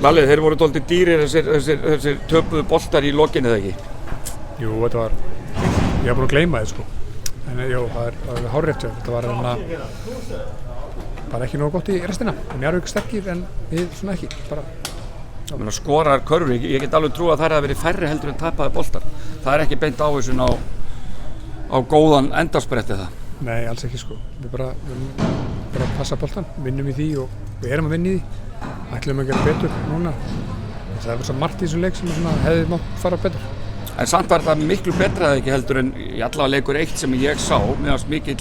Lalli, þeir voru dálítið dýrir þessir töpuðu boltar í lokin eða ekki? Jú, þetta var, ég var búin að gleyma þið sko. En jú, það er hárrétt, þetta var bara ekki nógu gott í restina. Njarðvík sterkir en við svona ekki, bara. Skorar körfur, ég get alveg trú að það hafi verið færri heldur en tapaði boltar. Það er ekki beint ávísun á góðan endarspretti það. Nei, alls ekki sko. Við bara passa boltan, vinnum í því og við erum að vinna í því. Ætlum að gera betur núna. Það er svo margt í þessum leik sem hefði mátt fara betur. En samt var þetta miklu betra eða ekki heldur en í allavega leikur 1 sem ég sá, meðan mikill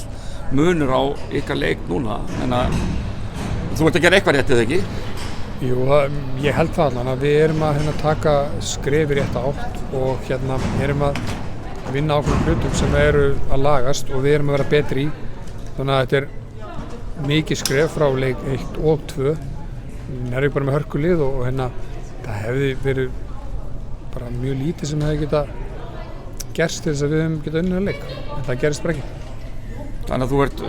munur á ykkar leik núna. En að þú ert að gera eitthvað rétt eða ekki? Jú, ég held það allan að við erum að taka skref í rétta átt og erum að vinna ákveðnum hlutum sem eru að lagast og við erum að vera betri í. Þannig að þetta er mikið skref frá leik 1 og 2. Njarðvík bara með hörkulið og það hefði verið bara mjög lítið sem hefði getað gerst til þess að við hefum getað unnið að leik. En það gerist bara ekki. Þannig að þú ert,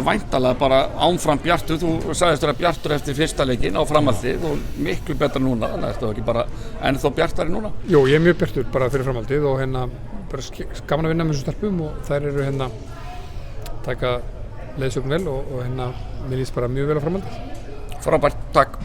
væntanlega bara áfram bjartur, þú sagðist vera bjartur eftir fyrsta leikinn á framhaldið og miklu betra núna, þannig að ertu ekki bara ennþá bjartari núna? Jú, ég er mjög bjartur bara fyrir framhaldið og bara gaman að vinna með þessum stelpum og þær eru taka leiðsögn vel og mér líst bara mjög vel á framhaldið. Frábært, takk.